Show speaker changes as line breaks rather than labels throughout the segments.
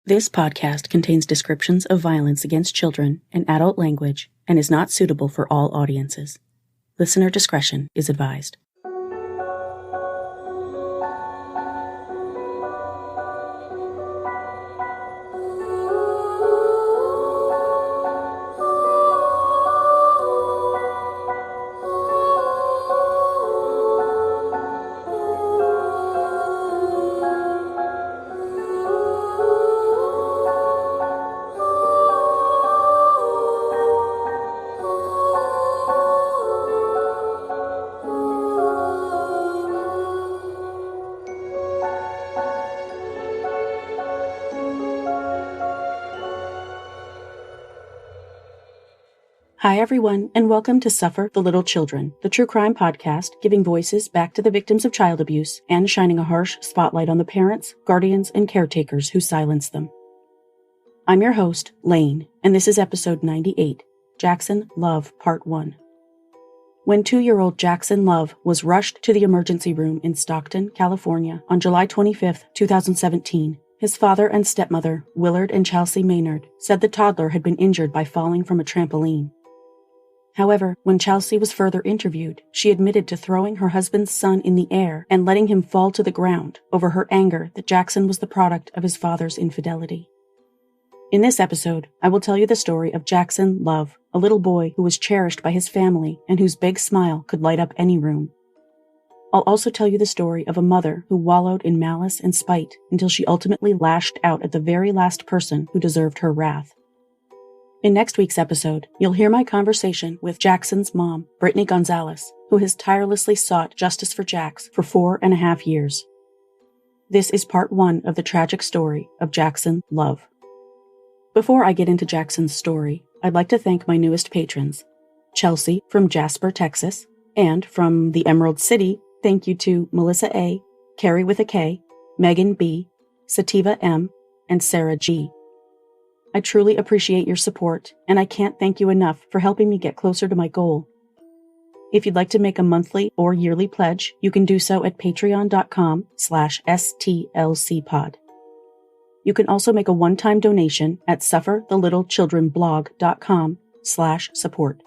This podcast contains descriptions of violence against children and adult language and is not suitable for all audiences. Listener discretion is advised. Hi everyone, and welcome to Suffer the Little Children, the true crime podcast giving voices back to the victims of child abuse and shining a harsh spotlight on the parents, guardians, and caretakers who silence them. I'm your host, Lane, and this is episode 98, Jaxson Love, Part 1. When 2-year-old Jaxson Love was rushed to the emergency room in Stockton, California on July 25, 2017, his father and stepmother, Willard and Chalsey Maynard, said the toddler had been injured by falling from a trampoline. However, when Chalsey was further interviewed, she admitted to throwing her husband's son in the air and letting him fall to the ground over her anger that Jaxson was the product of his father's infidelity. In this episode, I will tell you the story of Jaxson Love, a little boy who was cherished by his family and whose big smile could light up any room. I'll also tell you the story of a mother who wallowed in malice and spite until she ultimately lashed out at the very last person who deserved her wrath. In next week's episode, you'll hear my conversation with Jaxson's mom, Brittany Gonzales, who has tirelessly sought justice for Jax for 4.5 years. This is part 1 of the tragic story of Jaxson Love. Before I get into Jaxson's story, I'd like to thank my newest patrons, Chelsea from Jasper, Texas, and from the Emerald City, thank you to Melissa A., Carrie with a K, Megan B., Sativa M., and Sarah G. I truly appreciate your support, and I can't thank you enough for helping me get closer to my goal. If you'd like to make a monthly or yearly pledge, you can do so at patreon.com/stlcpod. You can also make a one-time donation at sufferthelittlechildrenblog.com/support.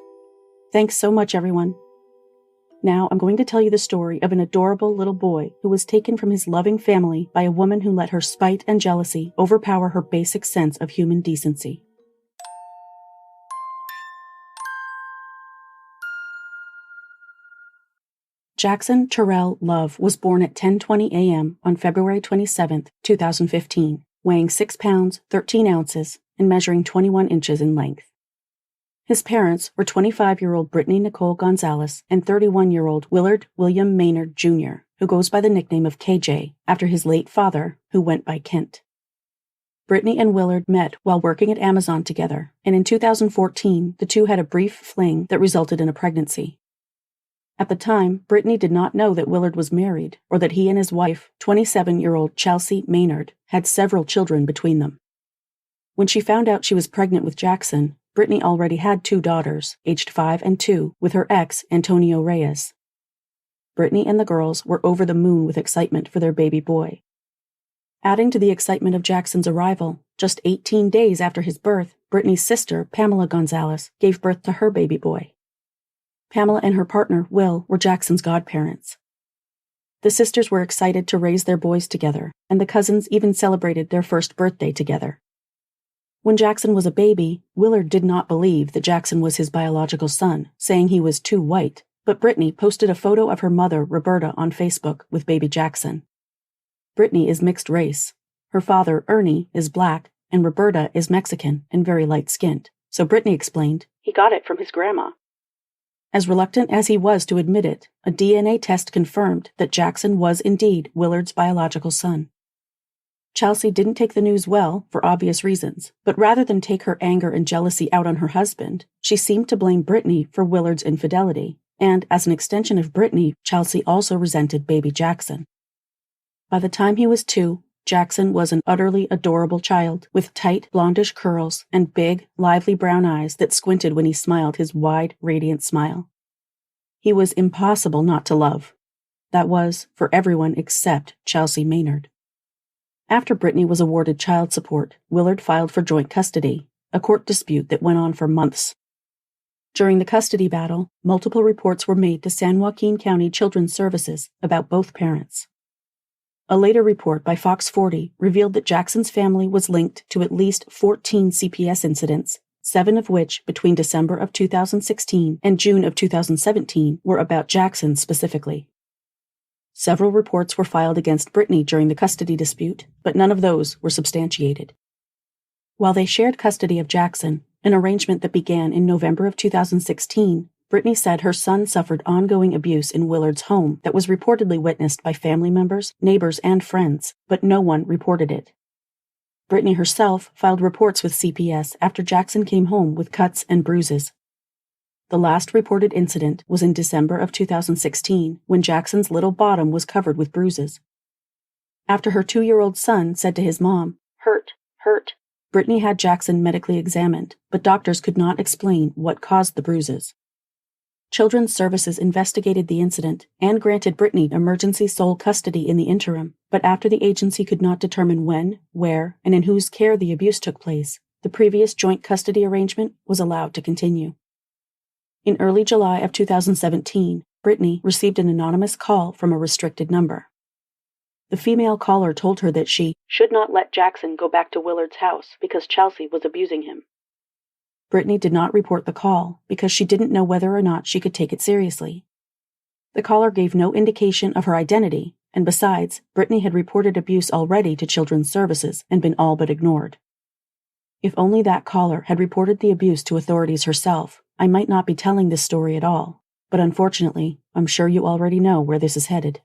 Thanks so much, everyone. Now I'm going to tell you the story of an adorable little boy who was taken from his loving family by a woman who let her spite and jealousy overpower her basic sense of human decency. Jaxson Terrell Love was born at 10:20 a.m. on February 27, 2015, weighing 6 pounds, 13 ounces, and measuring 21 inches in length. His parents were 25-year-old Brittany Nicole Gonzales and 31-year-old Willard William Maynard Jr., who goes by the nickname of KJ after his late father, who went by Kent. Brittany and Willard met while working at Amazon together, and in 2014, the two had a brief fling that resulted in a pregnancy. At the time, Brittany did not know that Willard was married or that he and his wife, 27-year-old Chalsey Maynard, had several children between them. When she found out she was pregnant with Jaxson, Brittany already had 2 daughters, aged 5 and 2, with her ex, Antonio Reyes. Brittany and the girls were over the moon with excitement for their baby boy. Adding to the excitement of Jaxson's arrival, just 18 days after his birth, Brittany's sister, Pamela Gonzales, gave birth to her baby boy. Pamela and her partner, Will, were Jaxson's godparents. The sisters were excited to raise their boys together, and the cousins even celebrated their first birthday together. When Jaxson was a baby, Willard did not believe that Jaxson was his biological son, saying he was too white, but Brittany posted a photo of her mother, Roberta, on Facebook with baby Jaxson. Brittany is mixed race. Her father, Ernie, is black, and Roberta is Mexican and very light-skinned, so Brittany explained, "He got it from his grandma." As reluctant as he was to admit it, a DNA test confirmed that Jaxson was indeed Willard's biological son. Chalsey didn't take the news well, for obvious reasons, but rather than take her anger and jealousy out on her husband, she seemed to blame Brittany for Willard's infidelity, and as an extension of Brittany, Chalsey also resented baby Jaxson. By the time he was 2, Jaxson was an utterly adorable child with tight, blondish curls and big, lively brown eyes that squinted when he smiled his wide, radiant smile. He was impossible not to love. That was, for everyone except Chalsey Maynard. After Brittany was awarded child support, Willard filed for joint custody, a court dispute that went on for months. During the custody battle, multiple reports were made to San Joaquin County Children's Services about both parents. A later report by Fox 40 revealed that Jaxson's family was linked to at least 14 CPS incidents, 7 of which between December of 2016 and June of 2017 were about Jaxson specifically. Several reports were filed against Brittany during the custody dispute, but none of those were substantiated. While they shared custody of Jaxson, an arrangement that began in November of 2016, Brittany said her son suffered ongoing abuse in Willard's home that was reportedly witnessed by family members, neighbors, and friends, but no one reported it. Brittany herself filed reports with CPS after Jaxson came home with cuts and bruises. The last reported incident was in December of 2016, when Jaxson's little bottom was covered with bruises. After her 2-year-old son said to his mom, "Hurt, hurt," Brittany had Jaxson medically examined, but doctors could not explain what caused the bruises. Children's Services investigated the incident and granted Brittany emergency sole custody in the interim, but after the agency could not determine when, where, and in whose care the abuse took place, the previous joint custody arrangement was allowed to continue. In early July of 2017, Brittany received an anonymous call from a restricted number. The female caller told her that she should not let Jaxson go back to Willard's house because Chalsey was abusing him. Brittany did not report the call because she didn't know whether or not she could take it seriously. The caller gave no indication of her identity, and besides, Brittany had reported abuse already to Children's Services and been all but ignored. If only that caller had reported the abuse to authorities herself, I might not be telling this story at all, but unfortunately, I'm sure you already know where this is headed.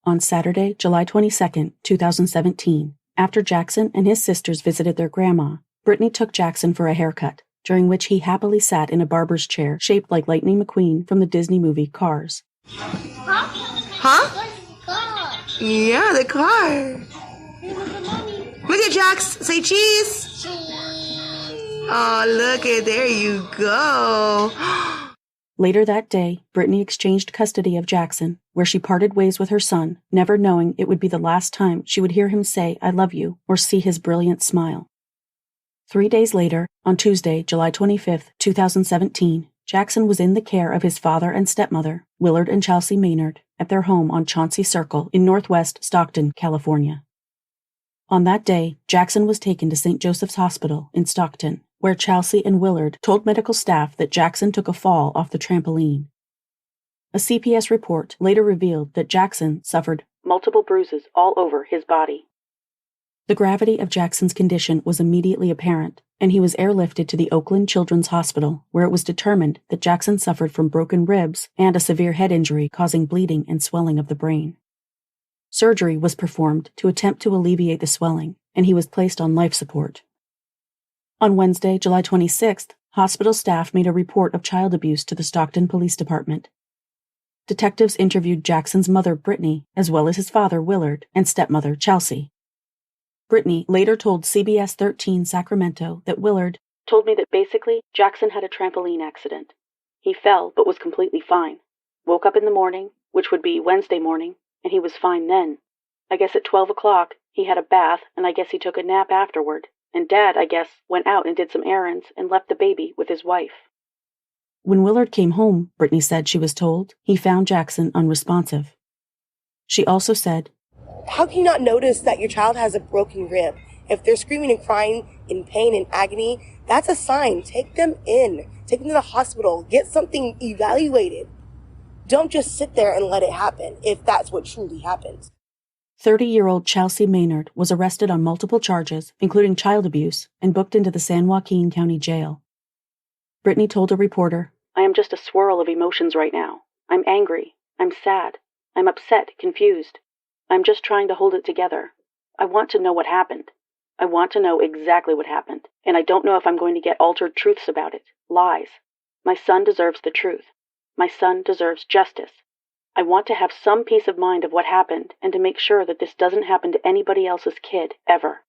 On Saturday, July 22, 2017, after Jaxson and his sisters visited their grandma, Brittany took Jaxson for a haircut, during which he happily sat in a barber's chair shaped like Lightning McQueen from the Disney movie Cars.
Huh? Yeah, the car. Look at Jax. Say cheese. Oh, look at there you go.
Later that day, Brittany exchanged custody of Jaxson, where she parted ways with her son, never knowing it would be the last time she would hear him say, "I love you," or see his brilliant smile. 3 days later, on Tuesday, July 25, 2017, Jaxson was in the care of his father and stepmother, Willard and Chalsey Maynard, at their home on Chauncey Circle in northwest Stockton, California. On that day, Jaxson was taken to St. Joseph's Hospital in Stockton, where Chalsey and Willard told medical staff that Jaxson took a fall off the trampoline. A CPS report later revealed that Jaxson suffered multiple bruises all over his body. The gravity of Jackson's condition was immediately apparent, and he was airlifted to the Oakland Children's Hospital, where it was determined that Jaxson suffered from broken ribs and a severe head injury causing bleeding and swelling of the brain. Surgery was performed to attempt to alleviate the swelling, and he was placed on life support. On Wednesday, July 26th, hospital staff made a report of child abuse to the Stockton Police Department. Detectives interviewed Jackson's mother, Brittany, as well as his father, Willard, and stepmother, Chalsey. Brittany later told CBS 13 Sacramento that Willard told me that basically Jaxson had a trampoline accident. He fell but was completely fine. Woke up in the morning, which would be Wednesday morning, and he was fine then. I guess at 12 o'clock he had a bath, and I guess he took a nap afterward. And Dad, I guess, went out and did some errands and left the baby with his wife. When Willard came home, Brittany said she was told, he found Jaxson unresponsive. She also said,
How can you not notice that your child has a broken rib? If they're screaming and crying in pain and agony, that's a sign. Take them in. Take them to the hospital. Get something evaluated. Don't just sit there and let it happen if that's what truly happens.
30-year-old Chalsey Maynard was arrested on multiple charges, including child abuse, and booked into the San Joaquin County Jail. Brittany told a reporter, "I am just a swirl of emotions right now. I'm angry. I'm sad. I'm upset, confused. I'm just trying to hold it together. I want to know what happened. I want to know exactly what happened, and I don't know if I'm going to get altered truths about it, lies. My son deserves the truth. My son deserves justice. I want to have some peace of mind of what happened and to make sure that this doesn't happen to anybody else's kid, ever."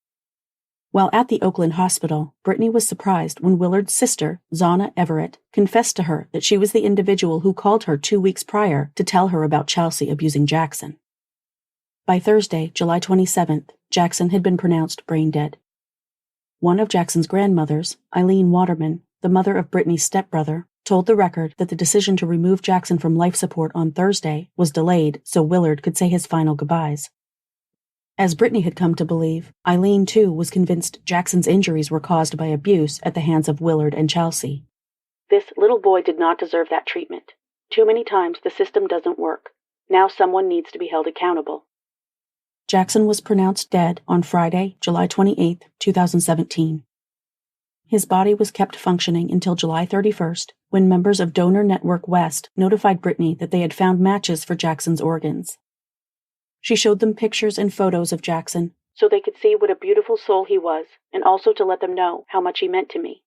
While at the Oakland hospital, Brittany was surprised when Willard's sister, Zana Everett, confessed to her that she was the individual who called her 2 weeks prior to tell her about Chalsey abusing Jaxson. By Thursday, July 27th, Jaxson had been pronounced brain dead. One of Jackson's grandmothers, Eileen Waterman, the mother of Brittany's stepbrother, told the Record that the decision to remove Jaxson from life support on Thursday was delayed so Willard could say his final goodbyes. As Brittany had come to believe, Eileen, too, was convinced Jackson's injuries were caused by abuse at the hands of Willard and Chalsey.
This little boy did not deserve that treatment. Too many times the system doesn't work. Now someone needs to be held accountable.
Jaxson was pronounced dead on Friday, July 28, 2017. His body was kept functioning until July 31st, when members of Donor Network West notified Brittany that they had found matches for Jackson's organs. She showed them pictures and photos of Jaxson,
so they could see what a beautiful soul he was, and also to let them know how much he meant to me.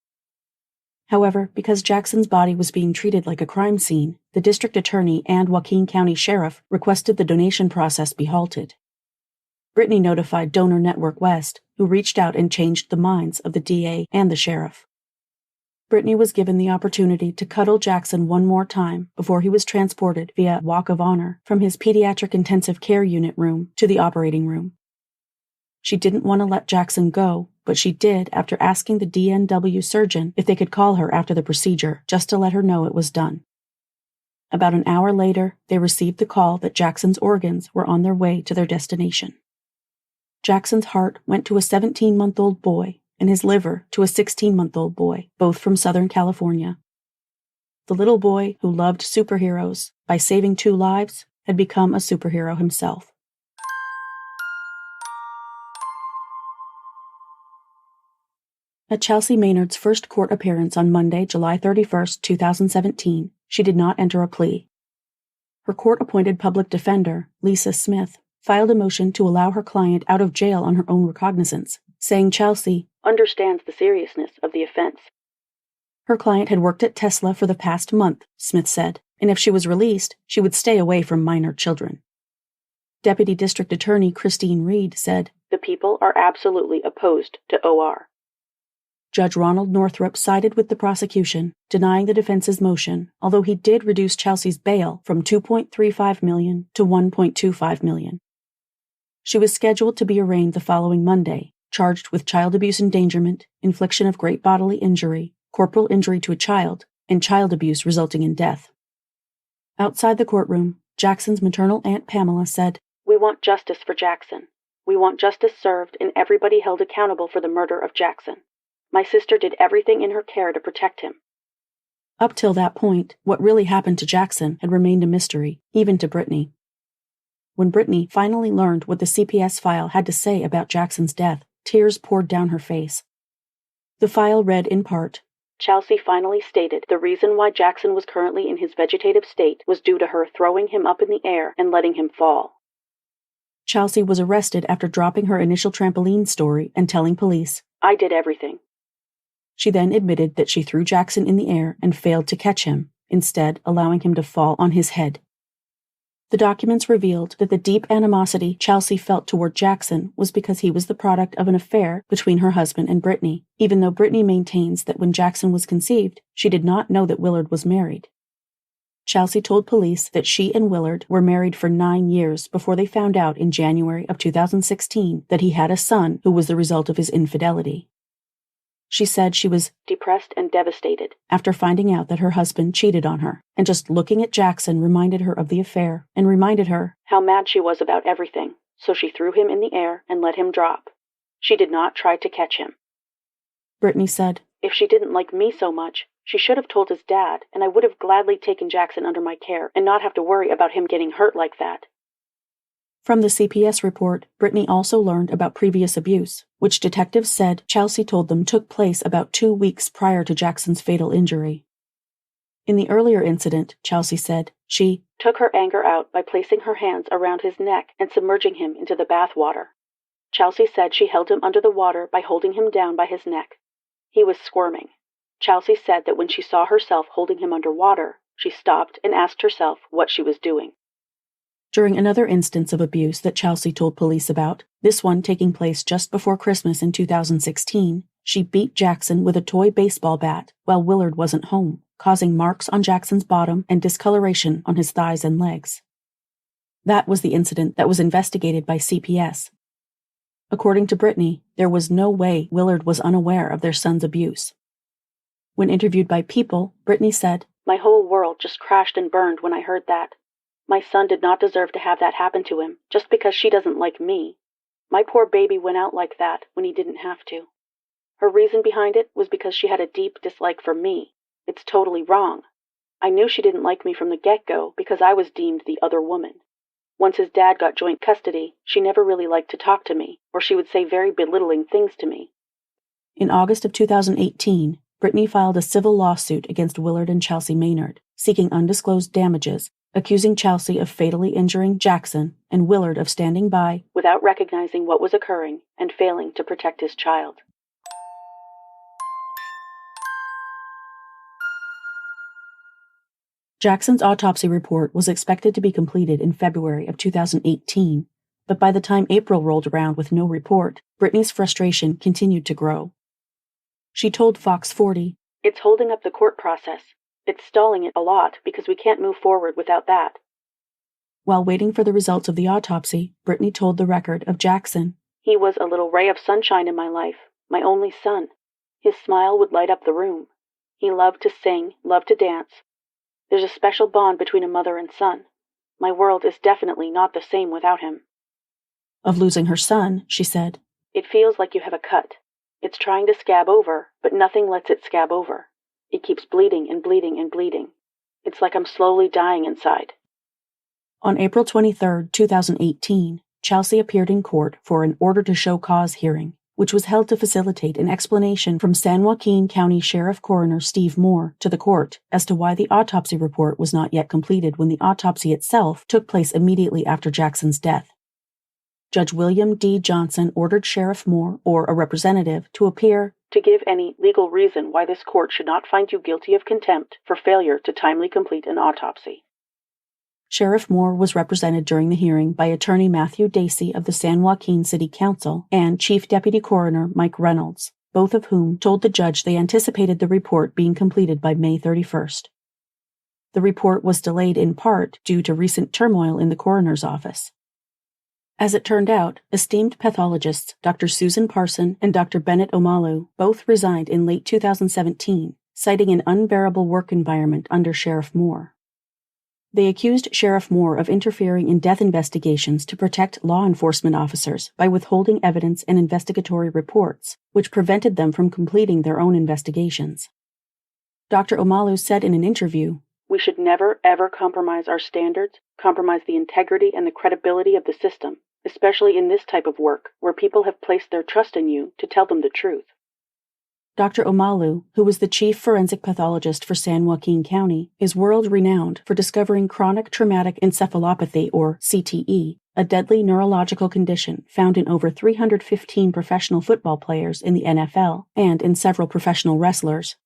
However, because Jackson's body was being treated like a crime scene, the district attorney and Joaquin County sheriff requested the donation process be halted. Brittany notified Donor Network West, who reached out and changed the minds of the DA and the sheriff. Brittany was given the opportunity to cuddle Jaxson one more time before he was transported via walk of honor from his pediatric intensive care unit room to the operating room. She didn't want to let Jaxson go, but she did after asking the DNW surgeon if they could call her after the procedure just to let her know it was done. About an hour later, they received the call that Jackson's organs were on their way to their destination. Jackson's heart went to a 17-month-old boy, and his liver to a 16-month-old boy, both from Southern California. The little boy who loved superheroes by saving 2 lives had become a superhero himself. At Chalsey Maynard's first court appearance on Monday, July 31, 2017, she did not enter a plea. Her court-appointed public defender, Lisa Smith, filed a motion to allow her client out of jail on her own recognizance, saying Chalsey
understands the seriousness of the offense.
Her client had worked at Tesla for the past month, Smith said, and if she was released, she would stay away from minor children. Deputy District Attorney Christine Reed said,
"The people are absolutely opposed to OR."
Judge Ronald Northrup sided with the prosecution, denying the defense's motion, although he did reduce Chalsey's bail from $2.35 million to $1.25 million. She was scheduled to be arraigned the following Monday, charged with child abuse endangerment, infliction of great bodily injury, corporal injury to a child, and child abuse resulting in death. Outside the courtroom, Jackson's maternal aunt Pamela said,
"We want justice for Jaxson. We want justice served and everybody held accountable for the murder of Jaxson. My sister did everything in her care to protect him."
Up till that point, what really happened to Jaxson had remained a mystery, even to Brittany. When Brittany finally learned what the CPS file had to say about Jackson's death, tears poured down her face. The file read in part,
"Chalsey finally stated the reason why Jaxson was currently in his vegetative state was due to her throwing him up in the air and letting him fall."
Chalsey was arrested after dropping her initial trampoline story and telling police,
"I did everything."
She then admitted that she threw Jaxson in the air and failed to catch him, instead allowing him to fall on his head. The documents revealed that the deep animosity Chalsey felt toward Jaxson was because he was the product of an affair between her husband and Brittany, even though Brittany maintains that when Jaxson was conceived, she did not know that Willard was married. Chalsey told police that she and Willard were married for 9 years before they found out in January of 2016 that he had a son who was the result of his infidelity. She said she was
depressed and devastated
after finding out that her husband cheated on her, and just looking at Jaxson reminded her of the affair and reminded her
how mad she was about everything, so she threw him in the air and let him drop. She did not try to catch him.
Brittany said,
"If she didn't like me so much, she should have told his dad, and I would have gladly taken Jaxson under my care and not have to worry about him getting hurt like that."
From the CPS report, Brittany also learned about previous abuse, which detectives said Chalsey told them took place about 2 weeks prior to Jackson's fatal injury. In the earlier incident, Chalsey said, she
took her anger out by placing her hands around his neck and submerging him into the bath water. Chalsey said she held him under the water by holding him down by his neck. He was squirming. Chalsey said that when she saw herself holding him under water, she stopped and asked herself what she was doing.
During another instance of abuse that Chalsey told police about, this one taking place just before Christmas in 2016, she beat Jaxson with a toy baseball bat while Willard wasn't home, causing marks on Jackson's bottom and discoloration on his thighs and legs. That was the incident that was investigated by CPS. According to Brittany, there was no way Willard was unaware of their son's abuse. When interviewed by People, Brittany said,
"My whole world just crashed and burned when I heard that. My son did not deserve to have that happen to him just because she doesn't like me. My poor baby went out like that when he didn't have to. Her reason behind it was because she had a deep dislike for me. It's totally wrong. I knew she didn't like me from the get-go because I was deemed the other woman. Once his dad got joint custody, she never really liked to talk to me, or she would say very belittling things to me."
In August of 2018, Brittany filed a civil lawsuit against Willard and Chalsey Maynard, seeking undisclosed damages, accusing Chalsey of fatally injuring Jaxson and Willard of standing by
without recognizing what was occurring and failing to protect his child.
Jackson's autopsy report was expected to be completed in February of 2018, but by the time April rolled around with no report, Brittany's frustration continued to grow. She told Fox 40,
"It's holding up the court process. It's stalling it a lot because we can't move forward without that."
While waiting for the results of the autopsy, Brittany told The Record of Jaxson,
"He was a little ray of sunshine in my life, my only son. His smile would light up the room. He loved to sing, loved to dance. There's a special bond between a mother and son. My world is definitely not the same without him."
Of losing her son, she said,
"It feels like you have a cut. It's trying to scab over, but nothing lets it scab over. It keeps bleeding and bleeding and bleeding. It's like I'm slowly dying inside."
On April 23, 2018, Chalsey appeared in court for an order to show cause hearing, which was held to facilitate an explanation from San Joaquin County Sheriff Coroner Steve Moore to the court as to why the autopsy report was not yet completed when the autopsy itself took place immediately after Jackson's death. Judge William D. Johnson ordered Sheriff Moore or a representative to appear
to give any legal reason why this court should not find you guilty of contempt for failure to timely complete an autopsy.
Sheriff Moore was represented during the hearing by Attorney Matthew Dacey of the San Joaquin City Council and Chief Deputy Coroner Mike Reynolds, both of whom told the judge they anticipated the report being completed by May 31st. The report was delayed in part due to recent turmoil in the coroner's office. As it turned out, esteemed pathologists Dr. Susan Parson and Dr. Bennett Omalu both resigned in late 2017, citing an unbearable work environment under Sheriff Moore. They accused Sheriff Moore of interfering in death investigations to protect law enforcement officers by withholding evidence and investigatory reports, which prevented them from completing their own investigations. Dr. Omalu said in an interview,
"We should never, ever compromise our standards, compromise the integrity and the credibility of the system, especially in this type of work where people have placed their trust in you to tell them the truth."
Dr. Omalu, who was the chief forensic pathologist for San Joaquin County, is world-renowned for discovering chronic traumatic encephalopathy, or CTE, a deadly neurological condition found in over 315 professional football players in the NFL and in several professional wrestlers.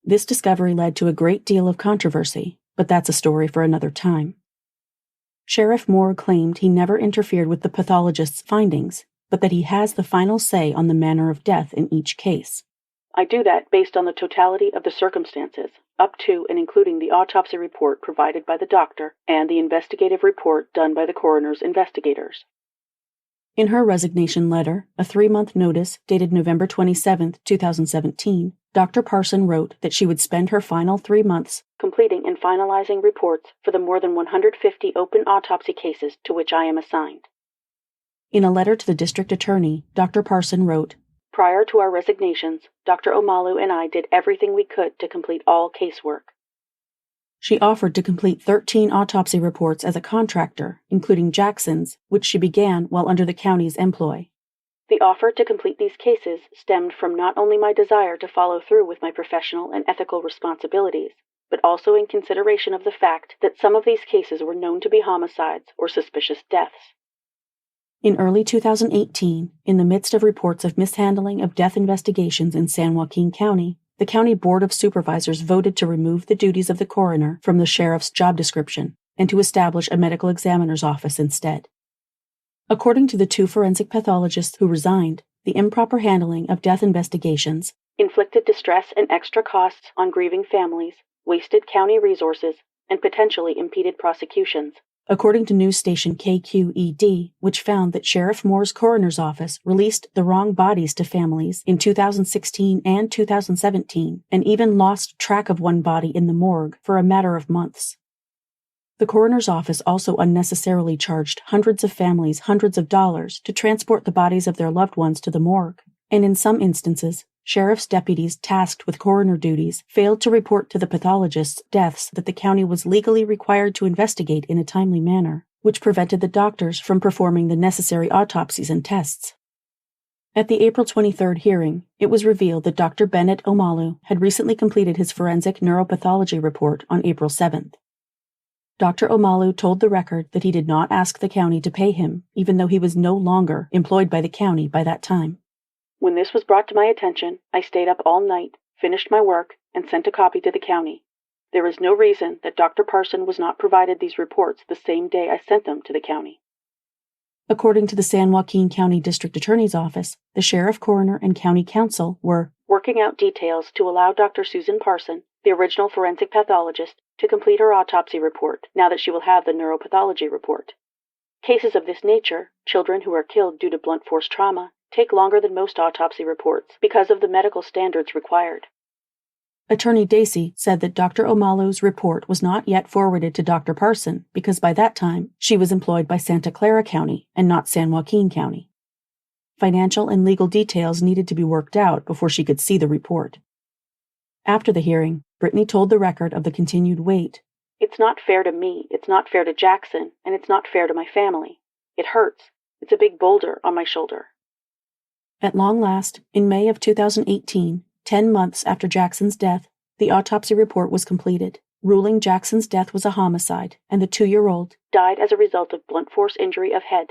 This discovery led to a great deal of controversy, but that's a story for another time. Sheriff Moore claimed he never interfered with the pathologist's findings, but that he has the final say on the manner of death in each case.
"I do that based on the totality of the circumstances, up to and including the autopsy report provided by the doctor and the investigative report done by the coroner's investigators."
In her resignation letter, a 3-month notice dated November 27, 2017, Dr. Parson wrote that she would spend her final 3 months
completing and finalizing reports for the more than 150 open autopsy cases to which I am assigned.
In a letter to the district attorney, Dr. Parson wrote,
"Prior to our resignations, Dr. Omalu and I did everything we could to complete all casework."
She offered to complete 13 autopsy reports as a contractor, including Jackson's, which she began while under the county's employ.
"The offer to complete these cases stemmed from not only my desire to follow through with my professional and ethical responsibilities, but also in consideration of the fact that some of these cases were known to be homicides or suspicious deaths."
In early 2018, in the midst of reports of mishandling of death investigations in San Joaquin County, the County Board of Supervisors voted to remove the duties of the coroner from the sheriff's job description, and to establish a medical examiner's office instead. According to the 2 forensic pathologists who resigned, the improper handling of death investigations
inflicted distress and extra costs on grieving families, wasted county resources, and potentially impeded prosecutions.
According to news station KQED, which found that Sheriff Moore's coroner's office released the wrong bodies to families in 2016 and 2017, and even lost track of one body in the morgue for a matter of months. The coroner's office also unnecessarily charged hundreds of families hundreds of dollars to transport the bodies of their loved ones to the morgue, and in some instances, sheriff's deputies tasked with coroner duties failed to report to the pathologists deaths that the county was legally required to investigate in a timely manner, which prevented the doctors from performing the necessary autopsies and tests. At the April 23rd hearing, it was revealed that Dr. Bennett Omalu had recently completed his forensic neuropathology report on April 7th. Dr. Omalu told the record that he did not ask the county to pay him, even though he was no longer employed by the county by that time.
When this was brought to my attention, I stayed up all night, finished my work, and sent a copy to the county. There is no reason that Dr. Parson was not provided these reports the same day I sent them to the county.
According to the San Joaquin County District Attorney's Office, the sheriff, coroner, and county council were
working out details to allow Dr. Susan Parson, the original forensic pathologist, to complete her autopsy report now that she will have the neuropathology report. Cases of this nature, children who are killed due to blunt force trauma, take longer than most autopsy reports because of the medical standards required.
Attorney Dacey said that Dr. Omalu's report was not yet forwarded to Dr. Parson because by that time she was employed by Santa Clara County and not San Joaquin County. Financial and legal details needed to be worked out before she could see the report. After the hearing, Brittany told the record of the continued wait.
It's not fair to me, it's not fair to Jaxson, and it's not fair to my family. It hurts. It's a big boulder on my shoulder.
At long last, in May of 2018, 10 months after Jackson's death, the autopsy report was completed, ruling Jackson's death was a homicide, and the 2-year-old
died as a result of blunt force injury of head.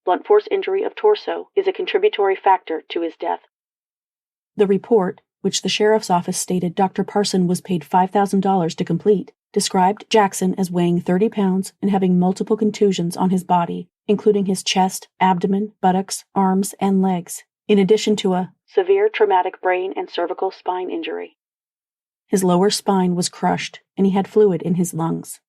Blunt force injury of torso is a contributory factor to his death.
The report, which the sheriff's office stated Dr. Parson was paid $5,000 to complete, described Jaxson as weighing 30 pounds and having multiple contusions on his body, including his chest, abdomen, buttocks, arms, and legs, in addition to a
severe traumatic brain and cervical spine injury.
His lower spine was crushed, and he had fluid in his lungs.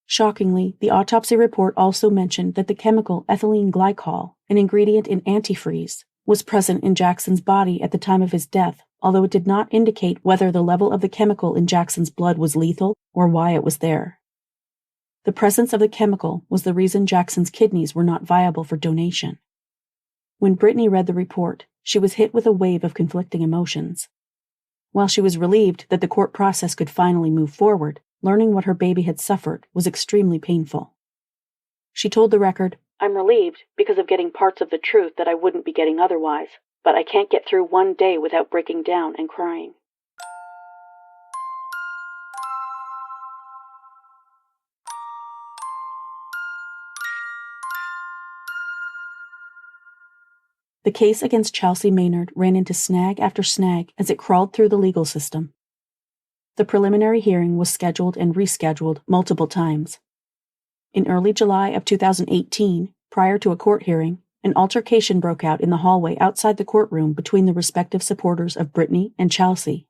Shockingly, the autopsy report also mentioned that the chemical ethylene glycol, an ingredient in antifreeze, was present in Jackson's body at the time of his death, although it did not indicate whether the level of the chemical in Jackson's blood was lethal or why it was there. The presence of the chemical was the reason Jackson's kidneys were not viable for donation. When Brittany read the report, she was hit with a wave of conflicting emotions. While she was relieved that the court process could finally move forward, learning what her baby had suffered was extremely painful. She told the record, "I'm relieved because of getting parts of the truth that I wouldn't be getting otherwise, but I can't get through one day without breaking down and crying." The case against Chalsey Maynard ran into snag after snag as it crawled through the legal system. The preliminary hearing was scheduled and rescheduled multiple times. In early July of 2018, prior to a court hearing, an altercation broke out in the hallway outside the courtroom between the respective supporters of Brittany and Chalsey.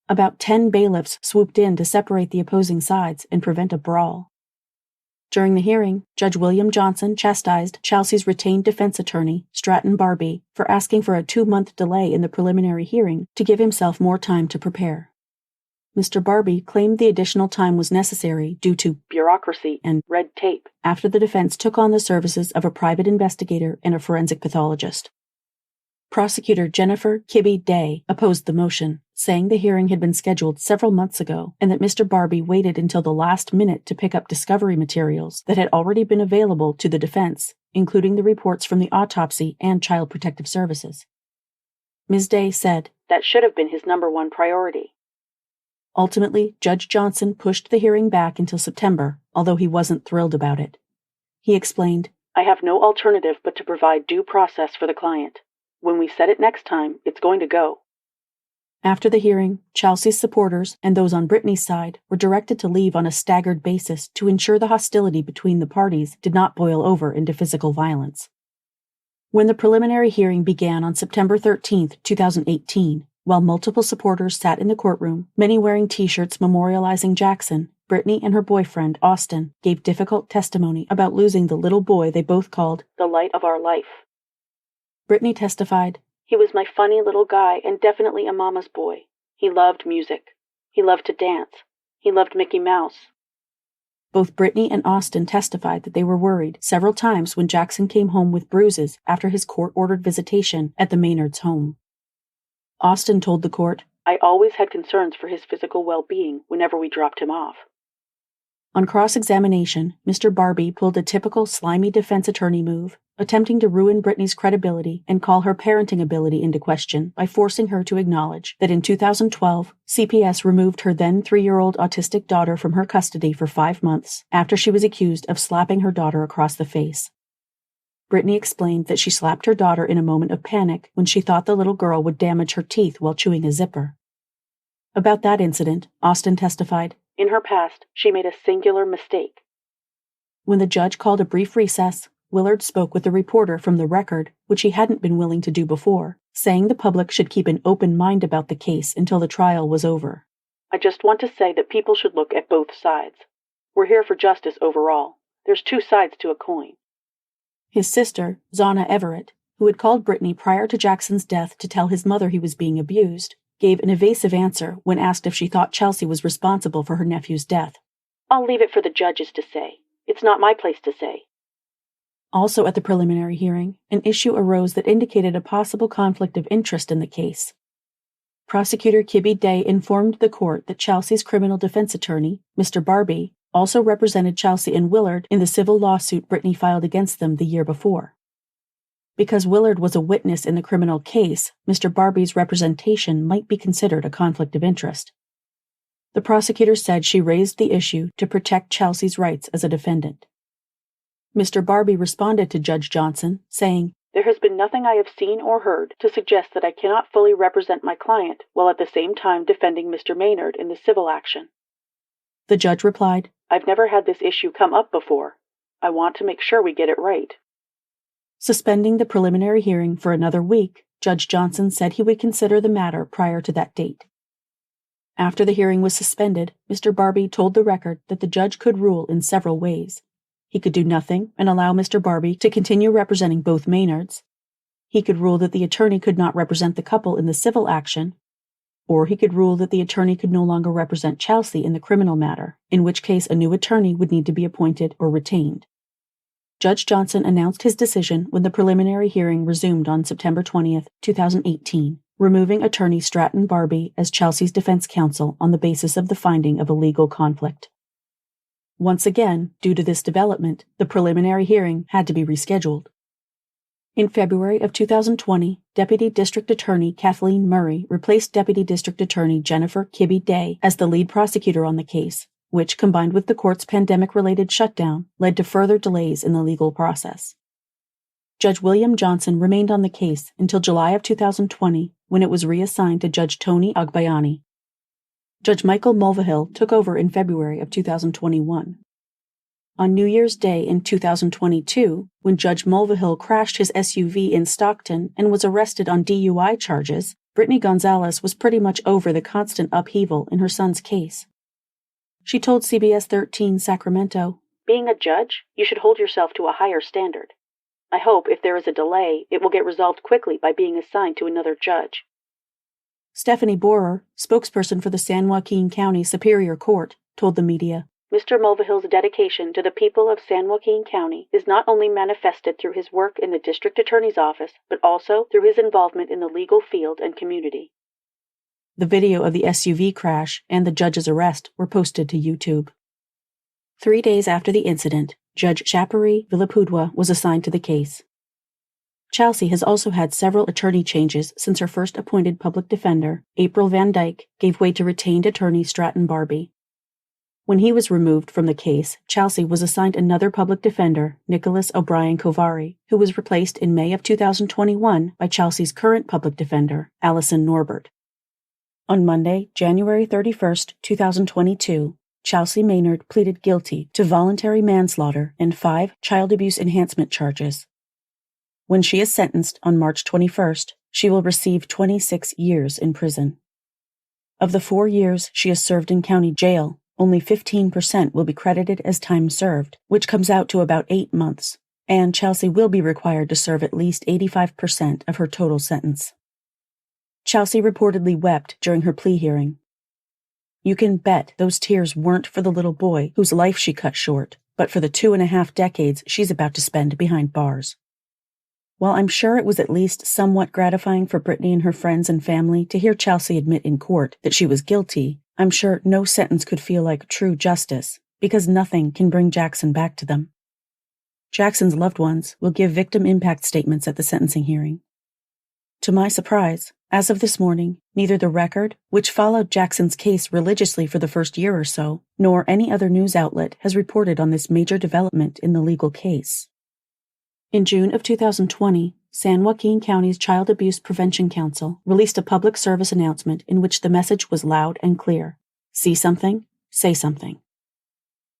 About 10 bailiffs swooped in to separate the opposing sides and prevent a brawl. During the hearing, Judge William Johnson chastised Chalsey's retained defense attorney, Stratton Barbie, for asking for a 2-month delay in the preliminary hearing to give himself more time to prepare. Mr. Barbie claimed the additional time was necessary due to bureaucracy and red tape after the defense took on the services of a private investigator and a forensic pathologist. Prosecutor Jennifer Kibbe Day opposed the motion, saying the hearing had been scheduled several months ago and that Mr. Barbie waited until the last minute to pick up discovery materials that had already been available to the defense, including the reports from the autopsy and Child Protective Services. Ms. Day said, "That should have been his #1 priority." Ultimately, Judge Johnson pushed the hearing back until September, although he wasn't thrilled about it. He explained, "I have no alternative but to provide due process for the client. When we set it next time, it's going to go." After the hearing, Chalsey's supporters and those on Brittany's side were directed to leave on a staggered basis to ensure the hostility between the parties did not boil over into physical violence. When the preliminary hearing began on September 13, 2018, while multiple supporters sat in the courtroom, many wearing T-shirts memorializing Jaxson, Brittany and her boyfriend, Austin, gave difficult testimony about losing the little boy they both called
the light of our life.
Brittany testified,
"He was my funny little guy and definitely a mama's boy. He loved music. He loved to dance. He loved Mickey Mouse."
Both Brittany and Austin testified that they were worried several times when Jaxson came home with bruises after his court-ordered visitation at the Maynards' home. Austin told the court,
"I always had concerns for his physical well-being whenever we dropped him off."
On cross-examination, Mr. Barbie pulled a typical slimy defense attorney move, attempting to ruin Brittany's credibility and call her parenting ability into question by forcing her to acknowledge that in 2012, CPS removed her then 3-year-old autistic daughter from her custody for 5 months after she was accused of slapping her daughter across the face. Brittany explained that she slapped her daughter in a moment of panic when she thought the little girl would damage her teeth while chewing a zipper. About that incident, Austin testified,
"In her past, she made a singular mistake."
When the judge called a brief recess, Willard spoke with a reporter from the Record, which he hadn't been willing to do before, saying the public should keep an open mind about the case until the trial was over.
"I just want to say that people should look at both sides. We're here for justice overall. There's 2 sides to a coin."
His sister, Zana Everett, who had called Brittany prior to Jackson's death to tell his mother he was being abused, gave an evasive answer when asked if she thought Chalsey was responsible for her nephew's death.
"I'll leave it for the judges to say. It's not my place to say."
Also at the preliminary hearing, an issue arose that indicated a possible conflict of interest in the case. Prosecutor Kibby Day informed the court that Chalsey's criminal defense attorney, Mr. Barbie, also represented Chalsey and Willard in the civil lawsuit Brittany filed against them the year before. Because Willard was a witness in the criminal case, Mr. Barbie's representation might be considered a conflict of interest. The prosecutor said she raised the issue to protect Chalsey's rights as a defendant. Mr. Barbie responded to Judge Johnson, saying,
"There has been nothing I have seen or heard to suggest that I cannot fully represent my client while at the same time defending Mr. Maynard in the civil action."
The judge replied,
"I've never had this issue come up before. I want to make sure we get it right."
Suspending the preliminary hearing for another week, Judge Johnson said he would consider the matter prior to that date. After the hearing was suspended, Mr. Barbie told the Record that the judge could rule in several ways. He could do nothing and allow Mr. Barbie to continue representing both Maynards. He could rule that the attorney could not represent the couple in the civil action, or he could rule that the attorney could no longer represent Chalsey in the criminal matter, in which case a new attorney would need to be appointed or retained. Judge Johnson announced his decision when the preliminary hearing resumed on September 20, 2018, removing attorney Stratton Barbie as Chalsey's defense counsel on the basis of the finding of a legal conflict. Once again, due to this development, the preliminary hearing had to be rescheduled. In February of 2020, Deputy District Attorney Kathleen Murray replaced Deputy District Attorney Jennifer Kibby Day as the lead prosecutor on the case, which, combined with the court's pandemic-related shutdown, led to further delays in the legal process. Judge William Johnson remained on the case until July of 2020, when it was reassigned to Judge Tony Agbayani. Judge Michael Mulvihill took over in February of 2021. On New Year's Day in 2022, when Judge Mulvihill crashed his SUV in Stockton and was arrested on DUI charges, Brittany Gonzales was pretty much over the constant upheaval in her son's case. She told CBS 13 Sacramento,
"Being a judge, you should hold yourself to a higher standard. I hope if there is a delay, it will get resolved quickly by being assigned to another judge."
Stephanie Borer, spokesperson for the San Joaquin County Superior Court, told the media,
"Mr. Mulvihill's dedication to the people of San Joaquin County is not only manifested through his work in the district attorney's office, but also through his involvement in the legal field and community."
The video of the SUV crash and the judge's arrest were posted to YouTube. 3 days after the incident, Judge Chapari Villapudua was assigned to the case. Chalsey has also had several attorney changes since her first appointed public defender, April Van Dyke, gave way to retained attorney Stratton Barbie. When he was removed from the case, Chalsey was assigned another public defender, Nicholas O'Brien Kovari, who was replaced in May of 2021 by Chalsey's current public defender, Allison Norbert. On Monday, January 31st, 2022, Chalsey Maynard pleaded guilty to voluntary manslaughter and 5 child abuse enhancement charges. When she is sentenced on March 21st, she will receive 26 years in prison. Of the 4 years she has served in county jail, only 15% will be credited as time served, which comes out to about 8 months, and Chalsey will be required to serve at least 85% of her total sentence. Chalsey reportedly wept during her plea hearing. You can bet those tears weren't for the little boy whose life she cut short, but for the 2.5 decades she's about to spend behind bars. While I'm sure it was at least somewhat gratifying for Brittany and her friends and family to hear Chalsey admit in court that she was guilty, I'm sure no sentence could feel like true justice, because nothing can bring Jaxson back to them. Jaxson's loved ones will give victim impact statements at the sentencing hearing. To my surprise, as of this morning, neither the Record, which followed Jaxson's case religiously for the first year or so, nor any other news outlet has reported on this major development in the legal case. In June of 2020, San Joaquin County's Child Abuse Prevention Council released a public service announcement in which the message was loud and clear. See something? Say something.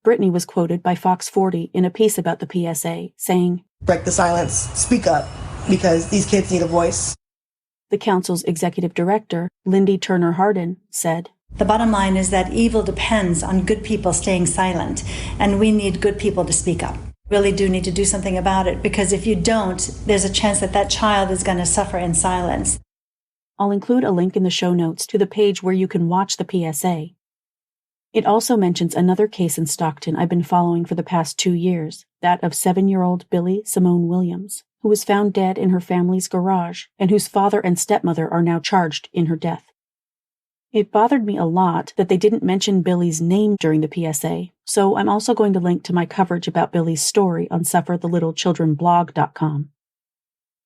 Brittany was quoted by Fox 40 in a piece about the PSA, saying,
Break the silence. Speak up, because these kids need a voice.
The council's executive director, Lindy Turner Hardin, said,
The bottom line is that evil depends on good people staying silent, and we need good people to speak up. Really do need to do something about it, because if you don't, there's a chance that that child is going to suffer in silence.
I'll include a link in the show notes to the page where you can watch the PSA. It also mentions another case in Stockton I've been following for the past 2 years, that of 7-year-old Billy Simone Williams, who was found dead in her family's garage and whose father and stepmother are now charged in her death. It bothered me a lot that they didn't mention Billy's name during the PSA, so I'm also going to link to my coverage about Billy's story on sufferthelittlechildrenblog.com.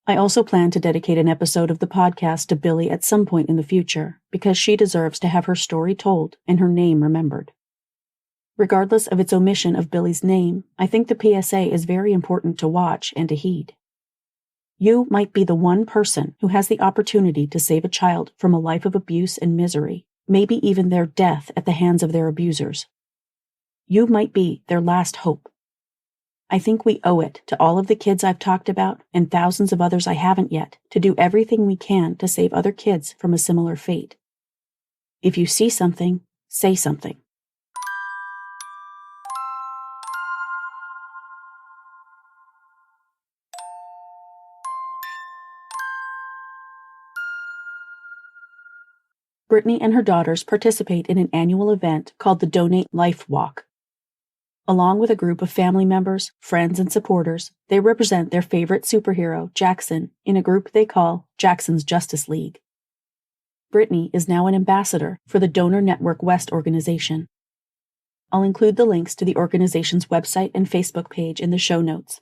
I also plan to dedicate an episode of the podcast to Billy at some point in the future, because she deserves to have her story told and her name remembered. Regardless of its omission of Billy's name, I think the PSA is very important to watch and to heed. You might be the one person who has the opportunity to save a child from a life of abuse and misery, maybe even their death at the hands of their abusers. You might be their last hope. I think we owe it to all of the kids I've talked about and thousands of others I haven't yet to do everything we can to save other kids from a similar fate. If you see something, say something. Brittany and her daughters participate in an annual event called the Donate Life Walk. Along with a group of family members, friends, and supporters, they represent their favorite superhero, Jaxson, in a group they call Jaxson's Justice League. Brittany is now an ambassador for the Donor Network West organization. I'll include the links to the organization's website and Facebook page in the show notes.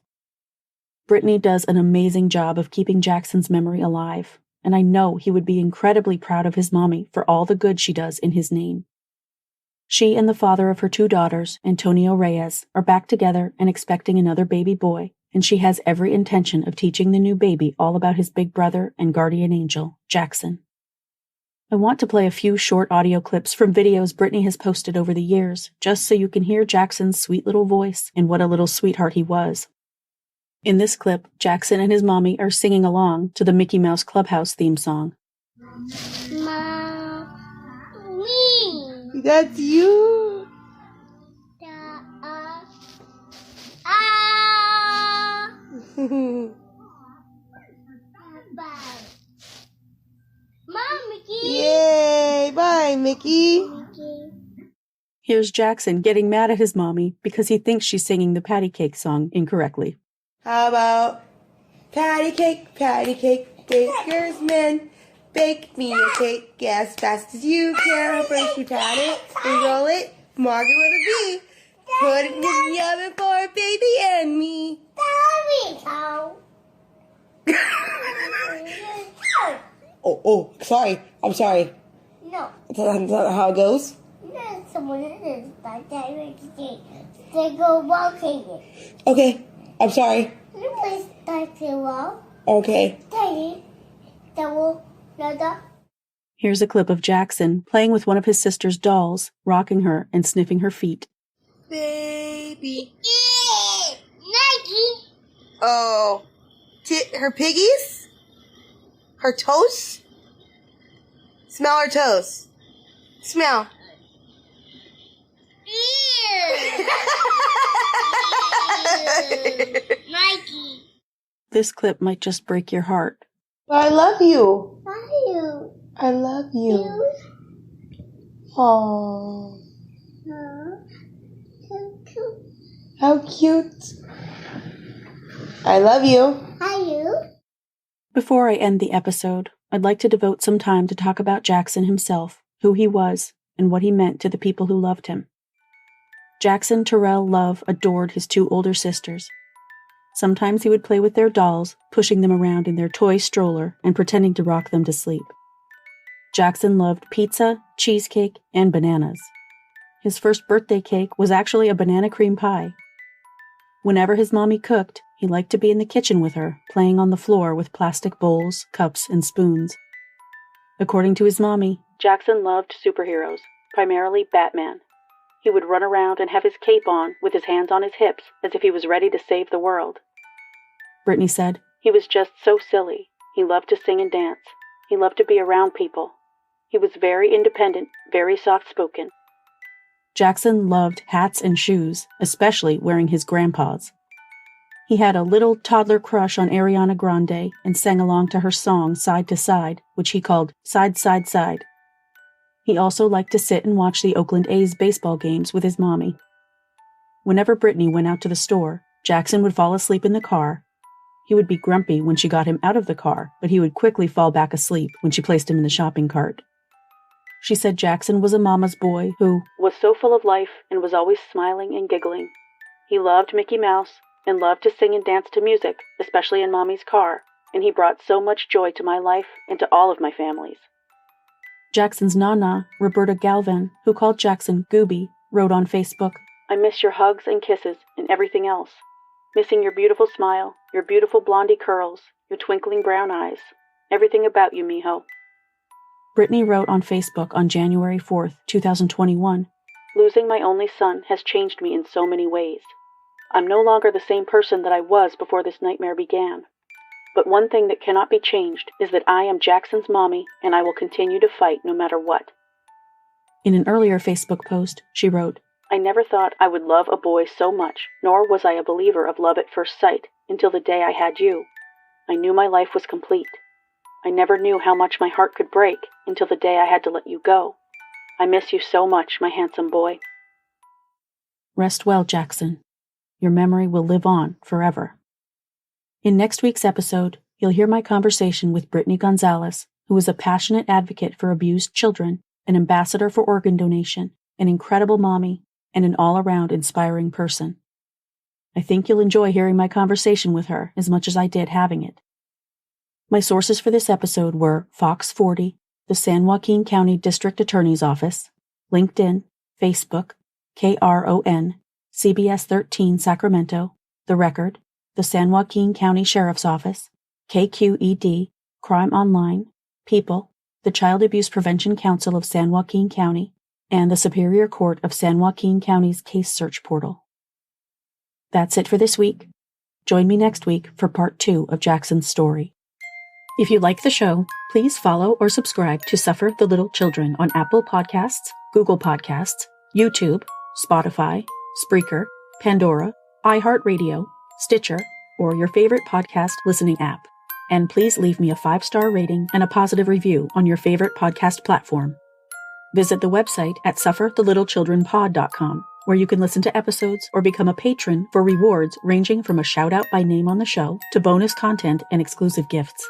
Brittany does an amazing job of keeping Jaxson's memory alive, and I know he would be incredibly proud of his mommy for all the good she does in his name. She and the father of her 2 daughters, Antonio Reyes, are back together and expecting another baby boy, and she has every intention of teaching the new baby all about his big brother and guardian angel, Jaxson. I want to play a few short audio clips from videos Brittany has posted over the years, just so you can hear Jaxson's sweet little voice and what a little sweetheart he was. In this clip, Jaxson and his mommy are singing along to the Mickey Mouse Clubhouse theme song.
Mommy.
That's you.
Mom, Mickey.
Yay! Bye, Mickey.
Here's Jaxson getting mad at his mommy because he thinks she's singing the patty cake song incorrectly.
How about patty cake, baker's man, bake me a cake as fast as you can. First you pat it and roll it, mark it with a B. Put it in the oven for baby and me. Oh, sorry. I'm sorry.
No.
That's not how it goes.
No, someone is like that. They go walking.
Okay, I'm sorry.
Can you please start to walk?
Okay.
Daddy, double, another.
Here's a clip of Jaxson playing with one of his sister's dolls, rocking her and sniffing her feet.
Baby. Maggie. Oh. Her piggies? Her toes? Smell her toes. Smell.
Maggie.
This clip might just break your heart.
I love you.
Love you.
I love you. Oh.
So cute.
How cute. I love you.
Are you?
Before I end the episode, I'd like to devote some time to talk about Jaxson himself, who he was, and what he meant to the people who loved him. Jaxson Terrell Love adored his two older sisters. Sometimes he would play with their dolls, pushing them around in their toy stroller and pretending to rock them to sleep. Jaxson loved pizza, cheesecake, and bananas. His first birthday cake was actually a banana cream pie. Whenever his mommy cooked, he liked to be in the kitchen with her, playing on the floor with plastic bowls, cups, and spoons. According to his mommy,
Jaxson loved superheroes, primarily Batman. He would run around and have his cape on with his hands on his hips as if he was ready to save the world.
Brittany said,
He was just so silly. He loved to sing and dance. He loved to be around people. He was very independent, very soft-spoken.
Jaxson loved hats and shoes, especially wearing his grandpa's. He had a little toddler crush on Ariana Grande and sang along to her song Side to Side, which he called Side, Side, Side. He also liked to sit and watch the Oakland A's baseball games with his mommy. Whenever Brittany went out to the store, Jaxson would fall asleep in the car. He would be grumpy when she got him out of the car, but he would quickly fall back asleep when she placed him in the shopping cart. She said Jaxson was a mama's boy who
was so full of life and was always smiling and giggling. He loved Mickey Mouse and loved to sing and dance to music, especially in Mommy's car, and he brought so much joy to my life and to all of my families.
Jackson's nana, Roberta Galvin, who called Jaxson Gooby, wrote on Facebook,
I miss your hugs and kisses and everything else. Missing your beautiful smile, your beautiful blondie curls, your twinkling brown eyes. Everything about you, mijo.
Brittany wrote on Facebook on January 4th, 2021,
Losing my only son has changed me in so many ways. I'm no longer the same person that I was before this nightmare began. But one thing that cannot be changed is that I am Jackson's mommy, and I will continue to fight no matter what.
In an earlier Facebook post, she wrote,
I never thought I would love a boy so much, nor was I a believer of love at first sight, until the day I had you. I knew my life was complete. I never knew how much my heart could break until the day I had to let you go. I miss you so much, my handsome boy.
Rest well, Jaxson. Your memory will live on forever. In next week's episode, you'll hear my conversation with Brittany Gonzales, who is a passionate advocate for abused children, an ambassador for organ donation, an incredible mommy, and an all-around inspiring person. I think you'll enjoy hearing my conversation with her as much as I did having it. My sources for this episode were Fox 40, the San Joaquin County District Attorney's Office, LinkedIn, Facebook, KRON, CBS 13 Sacramento, The Record, the San Joaquin County Sheriff's Office, KQED, Crime Online, People, the Child Abuse Prevention Council of San Joaquin County, and the Superior Court of San Joaquin County's Case Search Portal. That's it for this week. Join me next week for part 2 of Jackson's story. If you like the show, please follow or subscribe to Suffer the Little Children on Apple Podcasts, Google Podcasts, YouTube, Spotify, Spreaker, Pandora, iHeartRadio, Stitcher, or your favorite podcast listening app. And please leave me a 5-star rating and a positive review on your favorite podcast platform. Visit the website at sufferthelittlechildrenpod.com, where you can listen to episodes or become a patron for rewards ranging from a shout-out by name on the show to bonus content and exclusive gifts.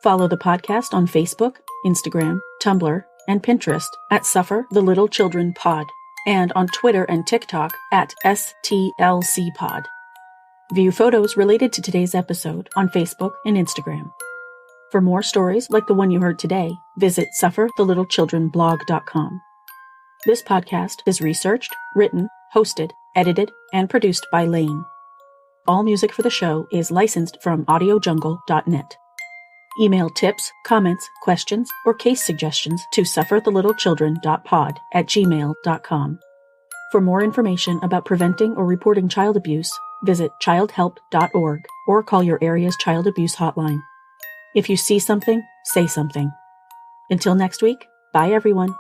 Follow the podcast on Facebook, Instagram, Tumblr, and Pinterest at Suffer the Little Children Pod, and on Twitter and TikTok at STLCpod. View photos related to today's episode on Facebook and Instagram. For more stories like the one you heard today, visit sufferthelittlechildrenblog.com. This podcast is researched, written, hosted, edited, and produced by Lane. All music for the show is licensed from audiojungle.net. Email tips, comments, questions, or case suggestions to sufferthelittlechildren.pod@gmail.com. For more information about preventing or reporting child abuse, visit childhelp.org or call your area's child abuse hotline. If you see something, say something. Until next week, bye everyone.